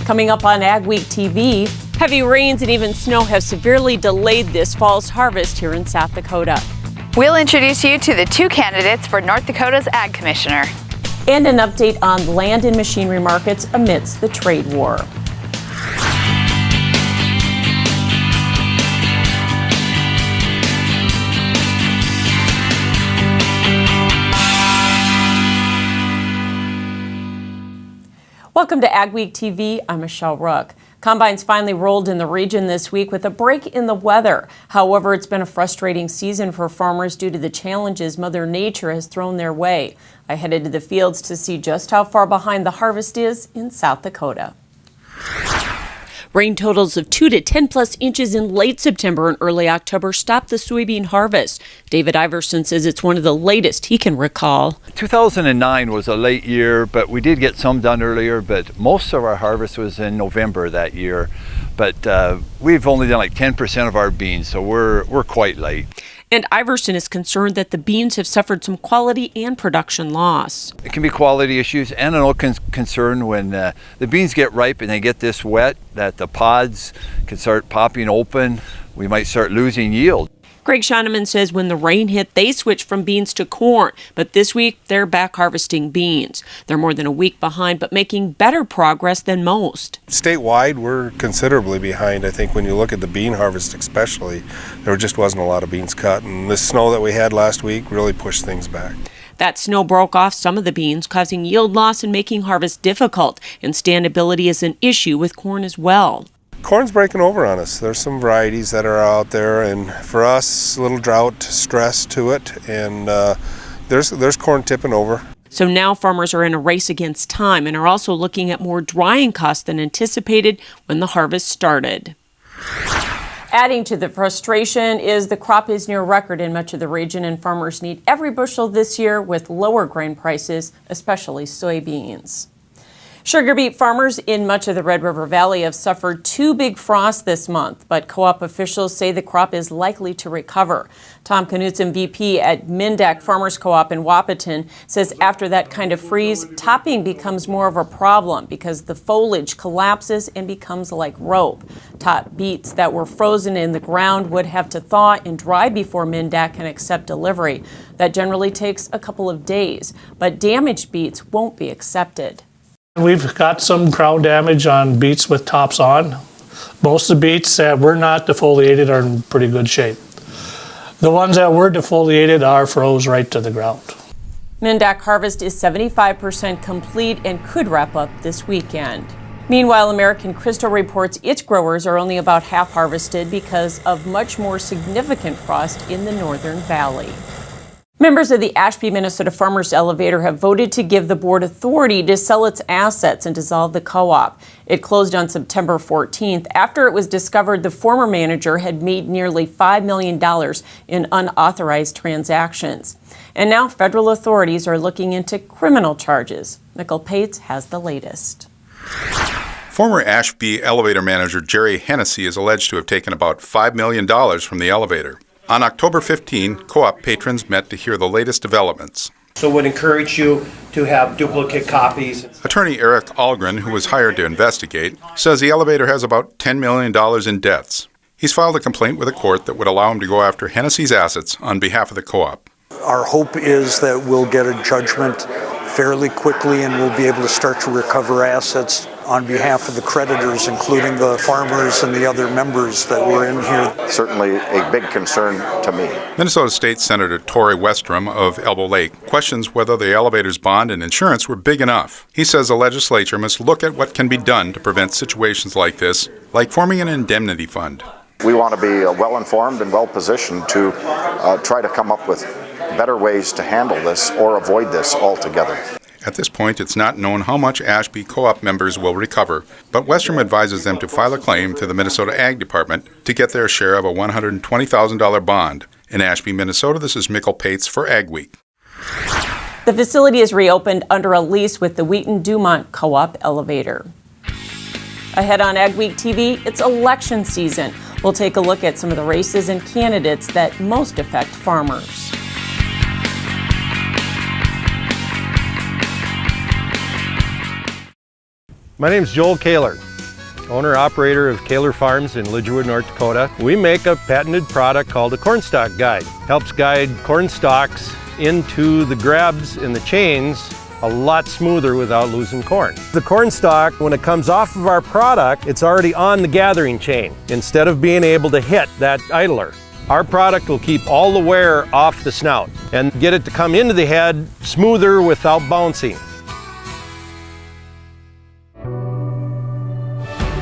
Coming up on AgweekTV, heavy rains and even snow have severely delayed this fall's harvest here in South Dakota. We'll introduce you to the two candidates for North Dakota's Ag Commissioner. And an update on land and machinery markets amidst the trade war. Welcome to AgweekTV. I'm Michelle Rook. Combines finally rolled in the region this week with a break in the weather. However, it's been a frustrating season for farmers due to the challenges Mother Nature has thrown their way. I headed to the fields to see just how far behind the harvest is in South Dakota. Rain totals of 2 to 10 plus inches in late September and early October stopped the soybean harvest. David Iverson says it's one of the latest he can recall. 2009 was a late year, but we did get some done earlier, but most of our harvest was in November that year. But we've only done like 10% of our beans, so we're quite late. And Iverson is concerned that the beans have suffered some quality and production loss. It can be quality issues and an old concern when the beans get ripe and they get this wet that the pods can start popping open. We might start losing yield. Greg Schoeneman says when the rain hit, they switched from beans to corn. But this week, they're back harvesting beans. They're more than a week behind, but making better progress than most. Statewide, we're considerably behind. I think when you look at the bean harvest especially, there just wasn't a lot of beans cut. And the snow that we had last week really pushed things back. That snow broke off some of the beans, causing yield loss and making harvest difficult. And standability is an issue with corn as well. Corn's breaking over on us. There's some varieties that are out there, and for us, a little drought stress to it, and there's corn tipping over. So now farmers are in a race against time and are also looking at more drying costs than anticipated when the harvest started. Adding to the frustration is the crop is near record in much of the region, and farmers need every bushel this year with lower grain prices, especially soybeans. Sugar beet farmers in much of the Red River Valley have suffered 2 big frosts this month, but co-op officials say the crop is likely to recover. Tom Knutson, VP at Mindak Farmers Co-op in Wahpeton, says after that kind of freeze, topping becomes more of a problem because the foliage collapses and becomes like rope. Top beets that were frozen in the ground would have to thaw and dry before Mindak can accept delivery. That generally takes a couple of days, but damaged beets won't be accepted. We've got some crown damage on beets with tops on. Most of the beets that were not defoliated are in pretty good shape. The ones that were defoliated are froze right to the ground. Mindak harvest is 75% complete and could wrap up this weekend. Meanwhile, American Crystal reports its growers are only about half harvested because of much more significant frost in the northern valley. Members of the Ashby, Minnesota Farmers Elevator have voted to give the board authority to sell its assets and dissolve the co-op. It closed on September 14th after it was discovered the former manager had made nearly $5 million in unauthorized transactions. And now federal authorities are looking into criminal charges. Nicole Pates has the latest. Former Ashby elevator manager Jerry Hennessy is alleged to have taken about $5 million from the elevator. On October 15, co-op patrons met to hear the latest developments. So would encourage you to have duplicate copies. Attorney Eric Algren, who was hired to investigate, says the elevator has about $10 million in debts. He's filed a complaint with a court that would allow him to go after Hennessy's assets on behalf of the co-op. Our hope is that we'll get a judgment fairly quickly and we'll be able to start to recover assets on behalf of the creditors, including the farmers and the other members that were in here. Certainly a big concern to me. Minnesota State Senator Tory Westrom of Elbow Lake questions whether the elevator's bond and insurance were big enough. He says the legislature must look at what can be done to prevent situations like this, like forming an indemnity fund. We want to be well-informed and well-positioned to try to come up with better ways to handle this or avoid this altogether. At this point, it's not known how much Ashby co-op members will recover, but Westrom advises them to file a claim to the Minnesota Ag Department to get their share of a $120,000 bond. In Ashby, Minnesota, this is Michael Pates for Ag Week. The facility is reopened under a lease with the Wheaton-Dumont Co-op elevator. Ahead on AgweekTV, it's election season. We'll take a look at some of the races and candidates that most affect farmers. My name is Joel Kaler. owner-operator of Kaler Farms in Lidgerwood, North Dakota. We make a patented product called a corn stalk guide. Helps guide corn stalks into the grabs in the chains a lot smoother without losing corn. The corn stalk, when it comes off of our product, it's already on the gathering chain instead of being able to hit that idler. Our product will keep all the wear off the snout and get it to come into the head smoother without bouncing.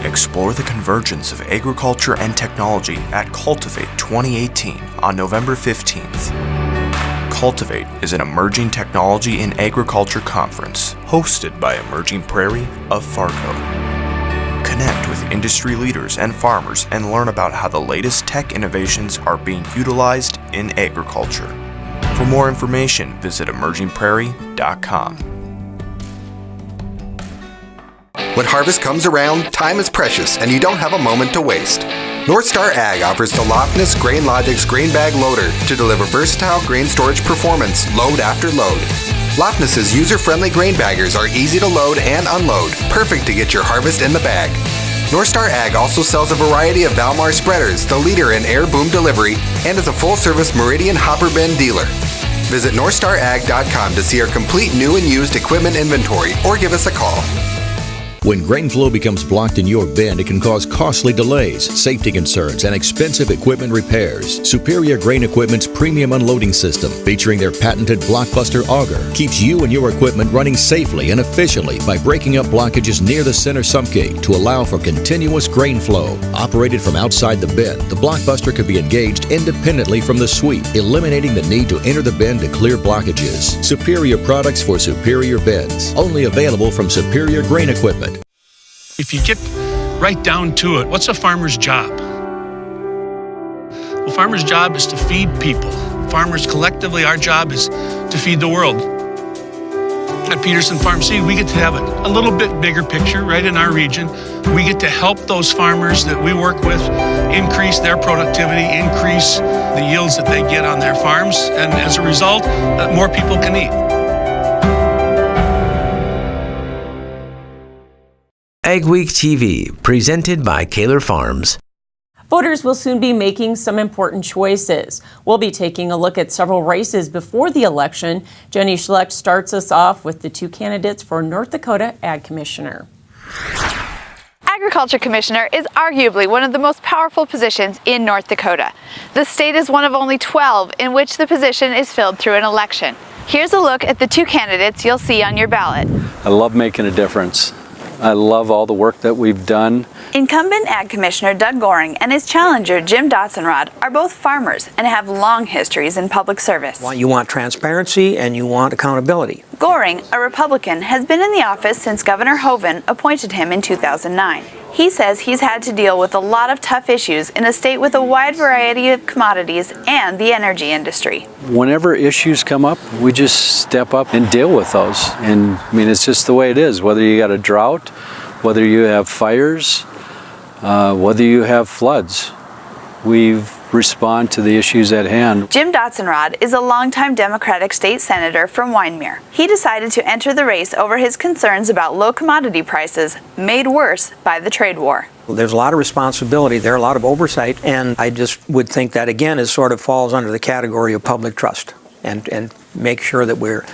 Explore the convergence of agriculture and technology at Cultivate 2018 on November 15th. Cultivate is an emerging technology in agriculture conference hosted by Emerging Prairie of Fargo. Connect with industry leaders and farmers and learn about how the latest tech innovations are being utilized in agriculture. For more information, visit emergingprairie.com. When harvest comes around, time is precious and you don't have a moment to waste. North Star Ag offers the Lofness GrainLogix Grain Bag Loader to deliver versatile grain storage performance load after load. Lofness's user-friendly grain baggers are easy to load and unload, perfect to get your harvest in the bag. North Star Ag also sells a variety of Valmar spreaders, the leader in air boom delivery, and is a full-service Meridian hopper bin dealer. Visit NorthstarAg.com to see our complete new and used equipment inventory or give us a call. When grain flow becomes blocked in your bin, it can cause costly delays, safety concerns, and expensive equipment repairs. Superior Grain Equipment's premium unloading system, featuring their patented Blockbuster auger, keeps you and your equipment running safely and efficiently by breaking up blockages near the center sump gate to allow for continuous grain flow. Operated from outside the bin, the Blockbuster can be engaged independently from the sweep, eliminating the need to enter the bin to clear blockages. Superior products for superior bins. Only available from Superior Grain Equipment. If you get right down to it, what's a farmer's job? Well, farmer's job is to feed people. Farmers collectively, our job is to feed the world. At Peterson Farm Seed, we get to have a little bit bigger picture right in our region. We get to help those farmers that we work with increase their productivity, increase the yields that they get on their farms, and as a result, more people can eat. AgweekTV, presented by Kaler Farms. Voters will soon be making some important choices. We'll be taking a look at several races before the election. Jenny Schlecht starts us off with the two candidates for North Dakota Ag Commissioner. Agriculture Commissioner is arguably one of the most powerful positions in North Dakota. The state is one of only 12 in which the position is filled through an election. Here's a look at the two candidates you'll see on your ballot. I love making a difference. I love all the work that we've done. Incumbent Ag Commissioner Doug Goring and his challenger Jim Dotzenrod are both farmers and have long histories in public service. You want transparency and you want accountability. Goring, a Republican, has been in the office since Governor Hoeven appointed him in 2009. He says he's had to deal with a lot of tough issues in a state with a wide variety of commodities and the energy industry. Whenever issues come up, we just step up and deal with those. And I mean, it's just the way it is. Whether you got a drought, whether you have fires, whether you have floods, we respond to the issues at hand. Jim Dotzenrod is a longtime Democratic state senator from Wyndmere. He decided to enter the race over his concerns about low commodity prices, made worse by the trade war. There's a lot of responsibility there, a lot of oversight, and I just would think that, again, it sort of falls under the category of public trust and make sure that we're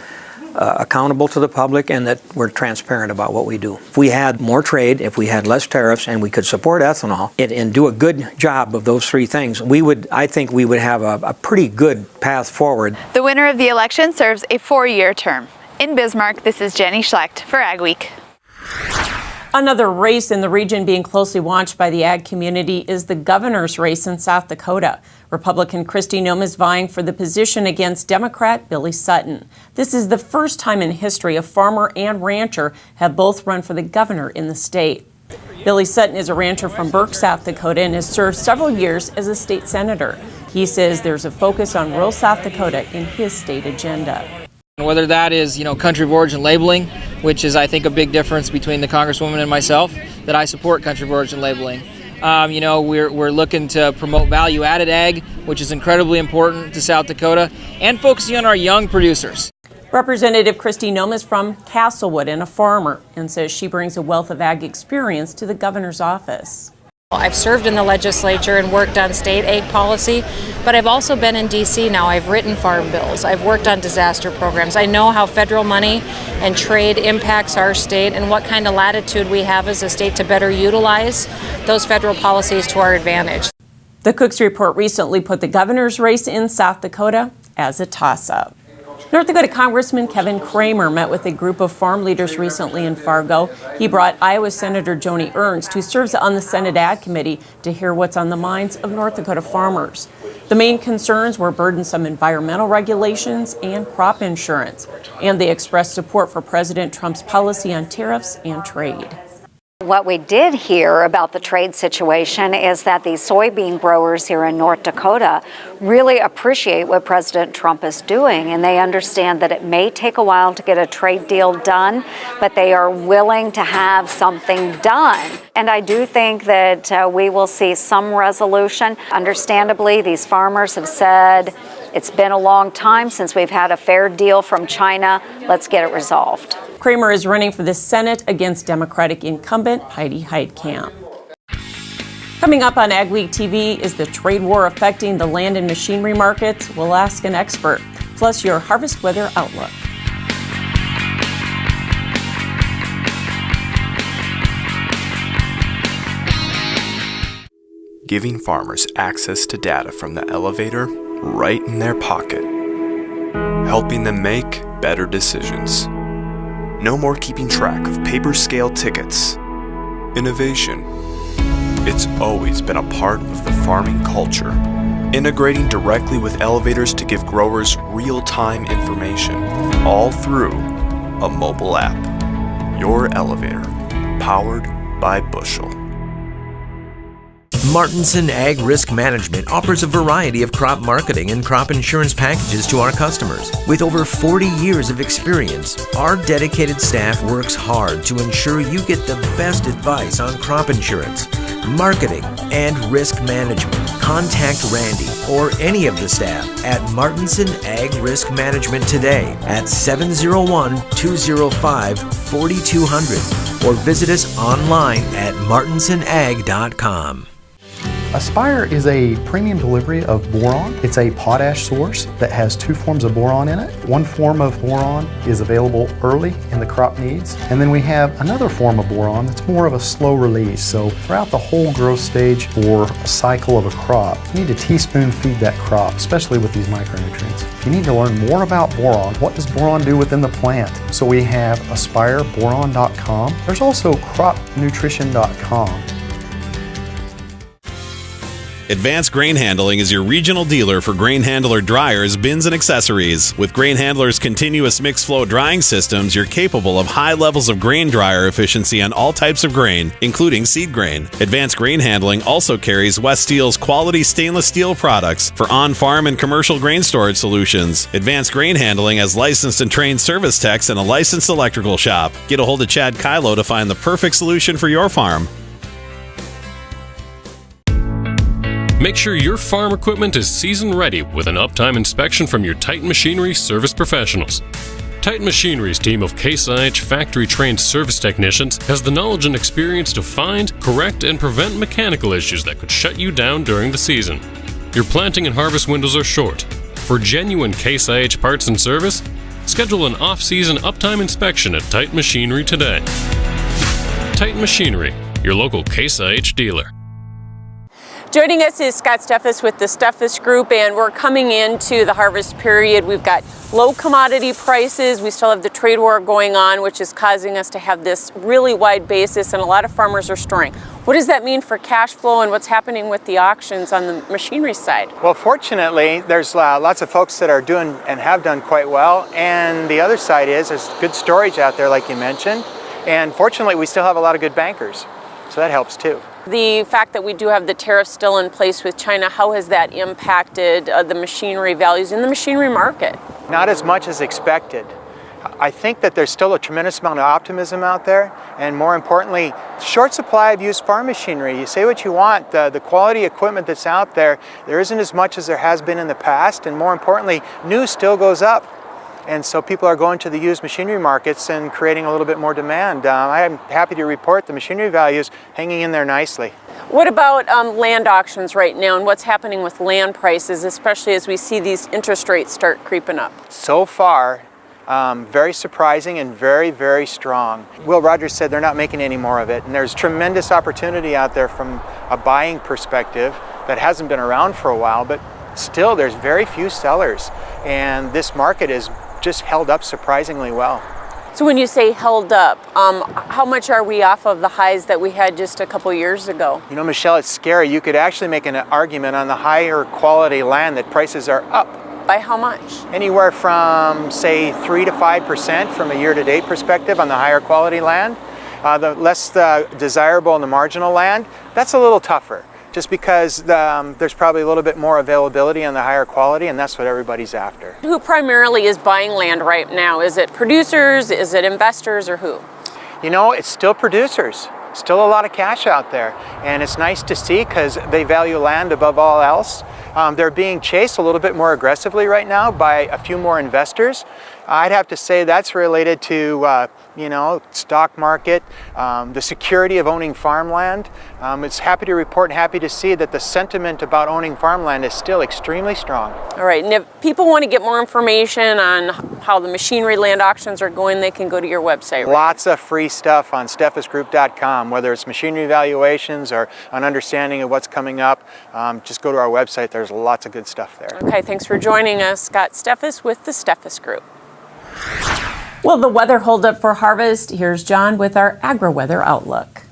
accountable to the public and that we're transparent about what we do. If we had more trade, if we had less tariffs, and we could support ethanol and do a good job of those three things, I think we would have a pretty good path forward. The winner of the election serves a 4-year term. In Bismarck, this is Jenny Schlecht for Ag Week. Another race in the region being closely watched by the ag community is the governor's race in South Dakota. Republican Kristi Noem is vying for the position against Democrat Billy Sutton. This is the first time in history a farmer and rancher have both run for the governor in the state. Billy Sutton is a rancher from Burke, South Dakota, and has served several years as a state senator. He says there's a focus on rural South Dakota in his state agenda. Whether that is, country of origin labeling, which is, I think, a big difference between the Congresswoman and myself, that I support country of origin labeling. We're looking to promote value-added ag, which is incredibly important to South Dakota, and focusing on our young producers. Representative Christy Nome is from Castlewood and a farmer, and says she brings a wealth of ag experience to the governor's office. I've served in the legislature and worked on state ag policy, but I've also been in D.C. now. I've written farm bills. I've worked on disaster programs. I know how federal money and trade impacts our state and what kind of latitude we have as a state to better utilize those federal policies to our advantage. The Cooks Report recently put the governor's race in South Dakota as a toss-up. North Dakota Congressman Kevin Kramer met with a group of farm leaders recently in Fargo. He brought Iowa Senator Joni Ernst, who serves on the Senate Ag Committee, to hear what's on the minds of North Dakota farmers. The main concerns were burdensome environmental regulations and crop insurance, and they expressed support for President Trump's policy on tariffs and trade. What we did hear about the trade situation is that the soybean growers here in North Dakota really appreciate what President Trump is doing, and they understand that it may take a while to get a trade deal done, but they are willing to have something done. And I do think that we will see some resolution. Understandably, these farmers have said it's been a long time since we've had a fair deal from China. Let's get it resolved. Kramer is running for the Senate against Democratic incumbent Heidi Heitkamp. Coming up on AgweekTV, is the trade war affecting the land and machinery markets? We'll ask an expert. Plus your harvest weather outlook. Giving farmers access to data from the elevator right in their pocket, helping them make better decisions. No more keeping track of paper scale tickets. Innovation. It's always been a part of the farming culture. Integrating directly with elevators to give growers real-time information, all through a mobile app. Your elevator, powered by Bushel. Martinson Ag Risk Management offers a variety of crop marketing and crop insurance packages to our customers. With over 40 years of experience, our dedicated staff works hard to ensure you get the best advice on crop insurance, marketing, and risk management. Contact Randy or any of the staff at Martinson Ag Risk Management today at 701-205-4200 or visit us online at martinsonag.com. Aspire is a premium delivery of boron. It's a potash source that has two forms of boron in it. One form of boron is available early in the crop needs, and then we have another form of boron that's more of a slow release. So throughout the whole growth stage or a cycle of a crop, you need to teaspoon feed that crop, especially with these micronutrients. If you need to learn more about boron, what does boron do within the plant? So we have aspireboron.com. There's also cropnutrition.com. Advanced Grain Handling is your regional dealer for grain handler dryers, bins, and accessories. With Grain Handler's continuous mixed flow drying systems, you're capable of high levels of grain dryer efficiency on all types of grain, including seed grain. Advanced Grain Handling also carries West Steel's quality stainless steel products for on-farm and commercial grain storage solutions. Advanced Grain Handling has licensed and trained service techs and a licensed electrical shop. Get a hold of Chad Kylo to find the perfect solution for your farm. Make sure your farm equipment is season ready with an uptime inspection from your Titan Machinery service professionals. Titan Machinery's team of Case IH factory-trained service technicians has the knowledge and experience to find, correct, and prevent mechanical issues that could shut you down during the season. Your planting and harvest windows are short. For genuine Case IH parts and service, schedule an off-season uptime inspection at Titan Machinery today. Titan Machinery, your local Case IH dealer. Joining us is Scott Steffes with the Steffes Group, and we're coming into the harvest period. We've got low commodity prices. We still have the trade war going on, which is causing us to have this really wide basis, and a lot of farmers are storing. What does that mean for cash flow, and what's happening with the auctions on the machinery side? Well, fortunately, there's lots of folks that are doing and have done quite well, and the other side is there's good storage out there, like you mentioned, and fortunately, we still have a lot of good bankers, so that helps too. The fact that we do have the tariffs still in place with China, how has that impacted the machinery values in the machinery market? Not as much as expected. I think that there's still a tremendous amount of optimism out there, and more importantly, short supply of used farm machinery. You say what you want, the quality equipment that's out there, there isn't as much as there has been in the past, and more importantly, new still goes up. And so people are going to the used machinery markets and creating a little bit more demand. I'm happy to report the machinery values hanging in there nicely. What about land auctions right now and what's happening with land prices, especially as we see these interest rates start creeping up? So far, very surprising and very, very strong. Will Rogers said they're not making any more of it, and there's tremendous opportunity out there from a buying perspective that hasn't been around for a while, but still there's very few sellers, and this market is just held up surprisingly well. So when you say held up, how much are we off of the highs that we had just a couple years ago? You know, Michelle, it's scary. You could actually make an argument on the higher quality land that prices are up. By how much? Anywhere from, say, 3 to 5% from a year-to-date perspective on the higher quality land. The less desirable and the marginal land, that's a little tougher, just because there's probably a little bit more availability on the higher quality, and that's what everybody's after. Who primarily is buying land right now? Is it producers, is it investors, or who? You know, it's still producers. Still a lot of cash out there, and it's nice to see because they value land above all else. They're being chased a little bit more aggressively right now by a few more investors. I'd have to say that's related to, you know, stock market, the security of owning farmland. It's happy to report and happy to see that the sentiment about owning farmland is still extremely strong. All right, and if people want to get more information on how the machinery land auctions are going, they can go to your website, right? Lots of free stuff on steffesgroup.com, whether it's machinery evaluations or an understanding of what's coming up. Just go to our website, there's lots of good stuff there. Okay, thanks for joining us. Scott Steffes with the Steffes Group. Will the weather hold up for harvest? Here's John with our agri-weather outlook.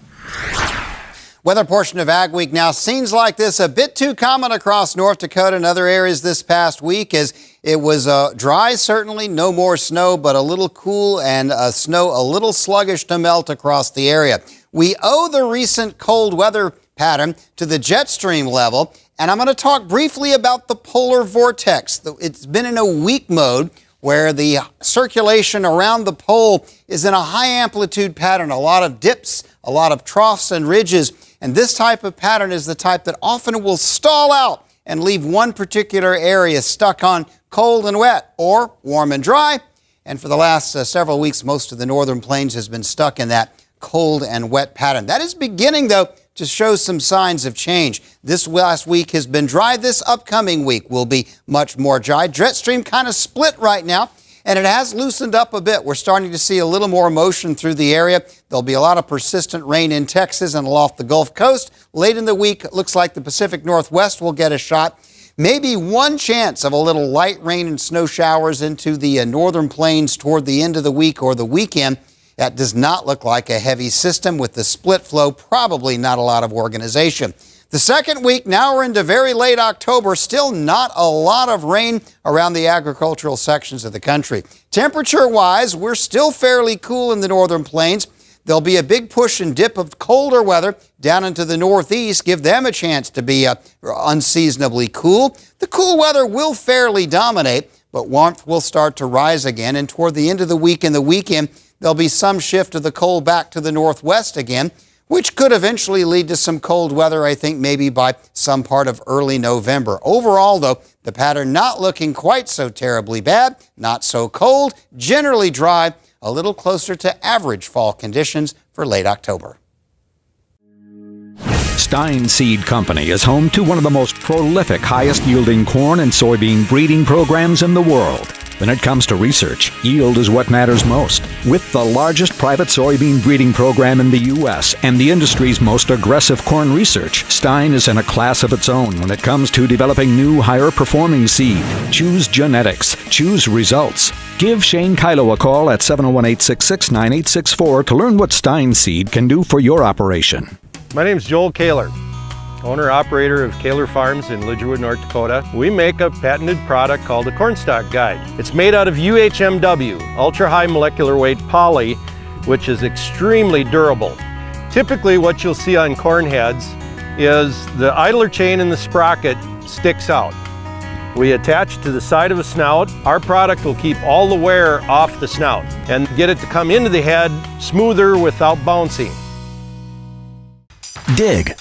Weather portion of Ag Week now. Scenes like this a bit too common across North Dakota and other areas this past week, as it was dry, certainly, no more snow, but a little cool and snow a little sluggish to melt across the area. We owe the recent cold weather pattern to the jet stream level, and I'm going to talk briefly about the polar vortex. It's been in a weak mode, where the circulation around the pole is in a high amplitude pattern, a lot of dips, a lot of troughs and ridges. And this type of pattern is the type that often will stall out and leave one particular area stuck on cold and wet or warm and dry. And for the last several weeks, most of the northern plains has been stuck in that cold and wet pattern. That is beginning, though, to show some signs of change. This last week has been dry. This upcoming week will be much more dry. Jet stream kind of split right now, and it has loosened up a bit. We're starting to see a little more motion through the area. There'll be a lot of persistent rain in Texas and along the Gulf Coast. Late in the week, it looks like the Pacific Northwest will get a shot. Maybe one chance of a little light rain and snow showers into the northern plains toward the end of the week or the weekend. That does not look like a heavy system with the split flow, probably not a lot of organization. The second week, now we're into very late October, still not a lot of rain around the agricultural sections of the country. Temperature-wise, we're still fairly cool in the northern plains. There'll be a big push and dip of colder weather down into the northeast, give them a chance to be unseasonably cool. The cool weather will fairly dominate, but warmth will start to rise again, and toward the end of the week and the weekend, there'll be some shift of the cold back to the northwest again, which could eventually lead to some cold weather, I think, maybe by some part of early November. Overall, though, the pattern not looking quite so terribly bad, not so cold, generally dry, a little closer to average fall conditions for late October. Stein Seed Company is home to one of the most prolific, highest-yielding corn and soybean breeding programs in the world. When it comes to research, yield is what matters most. With the largest private soybean breeding program in the U.S. and the industry's most aggressive corn research, Stein is in a class of its own when it comes to developing new, higher-performing seed. Choose genetics. Choose results. Give Shane Kylo a call at 701-866-9864 to learn what Stein Seed can do for your operation. My name's Joel Kaler, owner-operator of Kaler Farms in Lidgerwood, North Dakota. We make a patented product called the Cornstalk Guide. It's made out of UHMW, ultra-high molecular weight poly, which is extremely durable. Typically what you'll see on corn heads is the idler chain in the sprocket sticks out. We attach to the side of a snout. Our product will keep all the wear off the snout and get it to come into the head smoother without bouncing. Dig,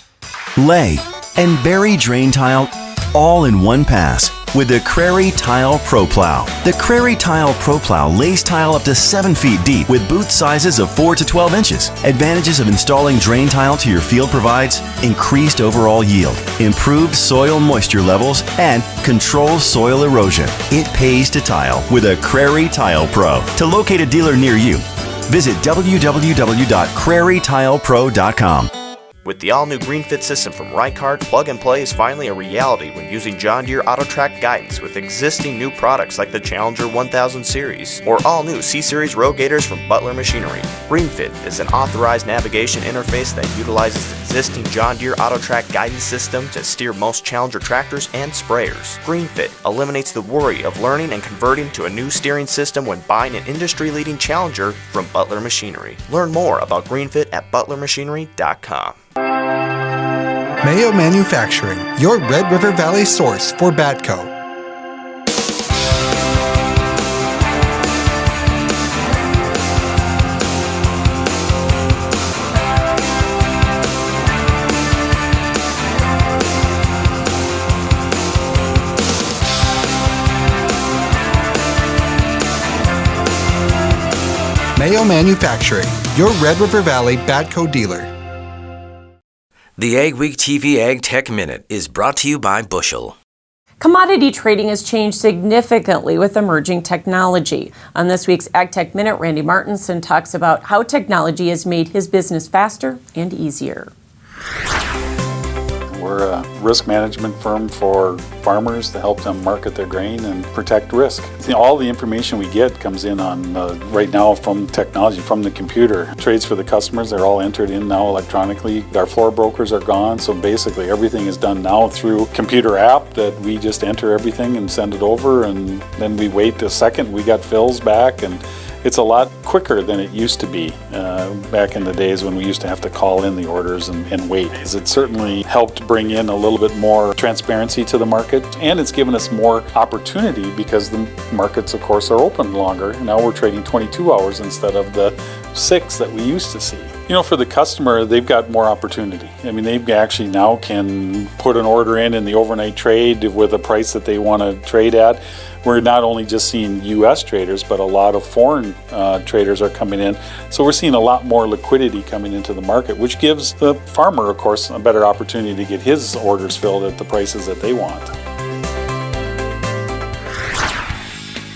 lay, and bury drain tile all in one pass. with the Crary Tile Pro Plow. The Crary Tile Pro Plow lays tile up to 7 feet deep with boot sizes of 4 to 12 inches. Advantages of installing drain tile to your field provides increased overall yield, improved soil moisture levels, and controls soil erosion. It pays to tile with a Crary Tile Pro. To locate a dealer near you, visit www.crarytilepro.com. With the all-new GreenFit system from Rycart, plug and play is finally a reality when using John Deere AutoTrack guidance with existing new products like the Challenger 1000 series or all-new C-Series row gators from Butler Machinery. GreenFit is an authorized navigation interface that utilizes existing John Deere AutoTrack guidance system to steer most Challenger tractors and sprayers. GreenFit eliminates the worry of learning and converting to a new steering system when buying an industry-leading Challenger from Butler Machinery. Learn more about GreenFit at butlermachinery.com. Mayo Manufacturing, your Red River Valley source for Batco. Mayo Manufacturing, your Red River Valley Batco dealer. The AgweekTV AgTech Minute is brought to you by Bushel. Commodity trading has changed significantly with emerging technology. On this week's AgTech Minute, Randy Martinson talks about how technology has made his business faster and easier. We're a risk management firm for farmers to help them market their grain and protect risk. All the information we get comes in on right now from technology, from the computer. Trades for the customers, they're all entered in now electronically. Our floor brokers are gone, so basically everything is done now through computer app that we just enter everything and send it over, and then we wait a second, we got fills back, and it's a lot quicker than it used to be back in the days when we used to have to call in the orders and wait. It certainly helped bring in a little bit more transparency to the market, and it's given us more opportunity because the markets, of course, are open longer. Now we're trading 22 hours instead of the 6 that we used to see. You know, for the customer, they've got more opportunity. I mean, they actually now can put an order in the overnight trade with a price that they want to trade at. We're not only just seeing U.S. traders, but a lot of foreign traders are coming in. So we're seeing a lot more liquidity coming into the market, which gives the farmer, of course, a better opportunity to get his orders filled at the prices that they want.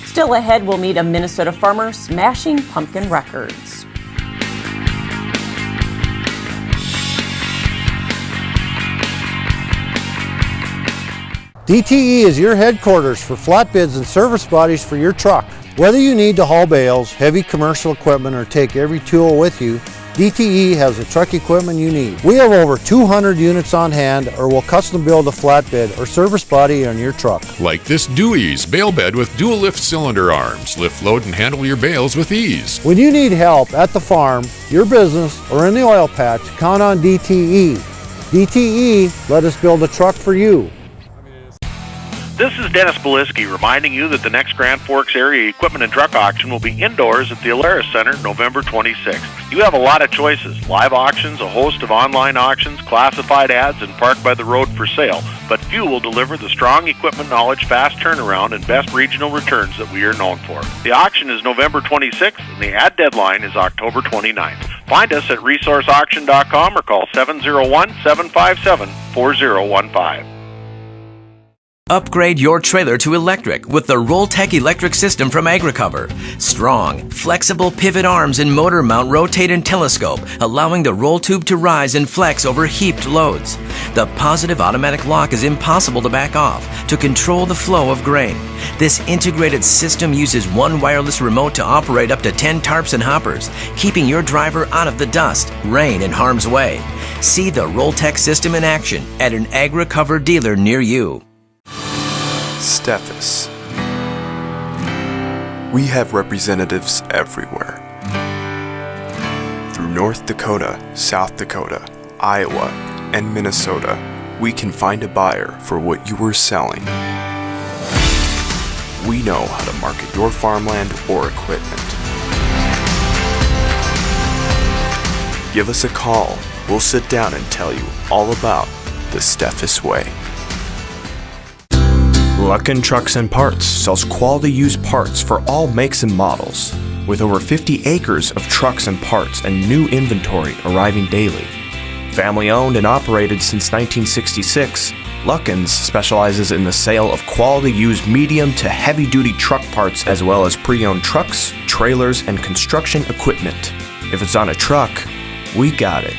Still ahead, we'll meet a Minnesota farmer smashing pumpkin records. DTE is your headquarters for flatbeds and service bodies for your truck. Whether you need to haul bales, heavy commercial equipment, or take every tool with you, DTE has the truck equipment you need. We have over 200 units on hand, or will custom build a flatbed or service body on your truck. Like this Dewey's bale bed with dual lift cylinder arms. Lift, load, and handle your bales with ease. When you need help at the farm, your business, or in the oil patch, count on DTE. DTE, let us build a truck for you. This is Dennis Beliski reminding you that the next Grand Forks area equipment and truck auction will be indoors at the Alaris Center November 26th. You have a lot of choices: live auctions, a host of online auctions, classified ads, and park by the road for sale. But few will deliver the strong equipment knowledge, fast turnaround, and best regional returns that we are known for. The auction is November 26th, and the ad deadline is October 29th. Find us at resourceauction.com or call 701-757-4015. Upgrade your trailer to electric with the Rolltech Electric system from AgriCover. Strong, flexible pivot arms and motor mount rotate and telescope, allowing the roll tube to rise and flex over heaped loads. The positive automatic lock is impossible to back off to control the flow of grain. This integrated system uses one wireless remote to operate up to 10 tarps and hoppers, keeping your driver out of the dust, rain, and harm's way. See the Rolltech system in action at an AgriCover dealer near you. Steffes. We have representatives everywhere. Through North Dakota, South Dakota, Iowa, and Minnesota, we can find a buyer for what you are selling. We know how to market your farmland or equipment. Give us a call. We'll sit down and tell you all about the Steffes way. Rockin Trucks and Parts sells quality used parts for all makes and models, with over 50 acres of trucks and parts and new inventory arriving daily. Family owned and operated since 1966, Luckin's specializes in the sale of quality used medium to heavy duty truck parts as well as pre-owned trucks, trailers, and construction equipment. If it's on a truck, we got it.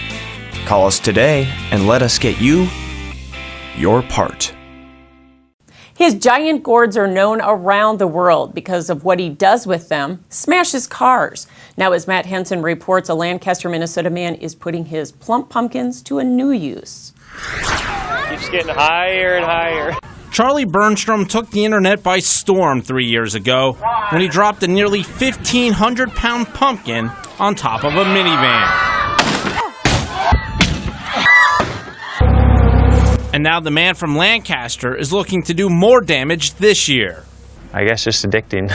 Call us today and let us get you your part. His giant gourds are known around the world because of what he does with them, smashes cars. Now, as Matt Henson reports, a Lancaster, Minnesota man is putting his plump pumpkins to a new use. Keeps getting higher and higher. Charlie Bernstrom took the internet by storm 3 years ago when he dropped a nearly 1,500-pound pumpkin on top of a minivan. And now the man from Lancaster is looking to do more damage this year. I guess just addicting.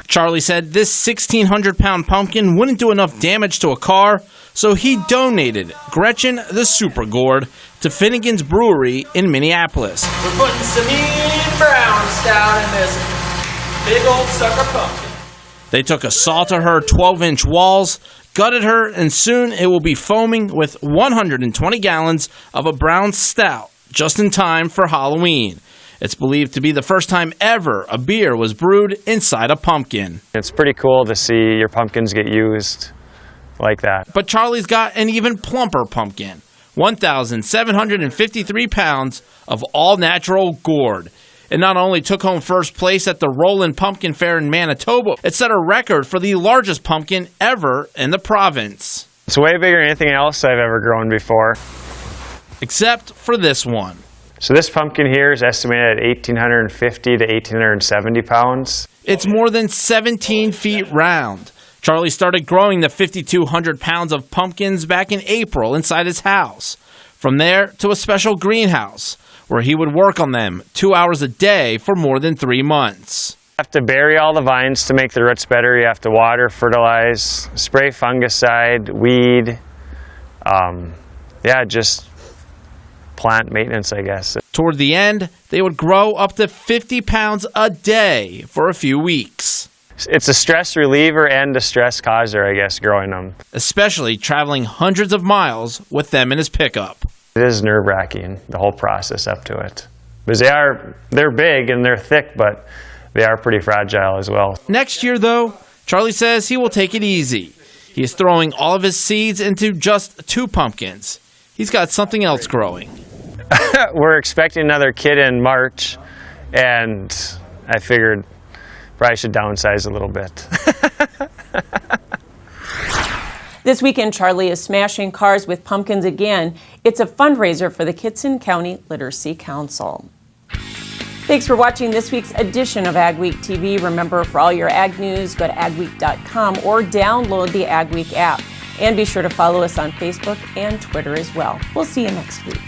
Charlie said this 1,600-pound pumpkin wouldn't do enough damage to a car, so he donated Gretchen the Super Gourd to Finnegan's Brewery in Minneapolis. We're putting some mean brown stout in this big old sucker pumpkin. They took a saw to her 12-inch walls, gutted her, and soon it will be foaming with 120 gallons of a brown stout, just in time for Halloween. It's believed to be the first time ever a beer was brewed inside a pumpkin. It's pretty cool to see your pumpkins get used like that. But Charlie's got an even plumper pumpkin, 1,753 pounds of all-natural gourd. It not only took home first place at the Rollin Pumpkin Fair in Manitoba, it set a record for the largest pumpkin ever in the province. It's way bigger than anything else I've ever grown before. Except for this one. So this pumpkin here is estimated at 1,850 to 1,870 pounds. It's more than 17 feet round. Charlie started growing the 5,200 pounds of pumpkins back in April inside his house. From there to a special greenhouse, where he would work on them 2 hours a day for more than 3 months. You have to bury all the vines to make the roots better. You have to water, fertilize, spray fungicide, weed. Just plant maintenance, I guess. Toward the end, they would grow up to 50 pounds a day for a few weeks. It's a stress reliever and a stress causer, I guess, growing them. Especially traveling hundreds of miles with them in his pickup. It is nerve-wracking, the whole process up to it. Because they're big and they're thick, but they are pretty fragile as well. Next year, though, Charlie says he will take it easy. He is throwing all of his seeds into just 2 pumpkins. He's got something else growing. We're expecting another kid in March, and I figured probably should downsize a little bit. This weekend, Charlie is smashing cars with pumpkins again. It's a fundraiser for the Kittson County Literacy Council. Thanks for watching this week's edition of AgweekTV. Remember, for all your ag news, go to agweek.com or download the AgWeek app. And be sure to follow us on Facebook and Twitter as well. We'll see you next week.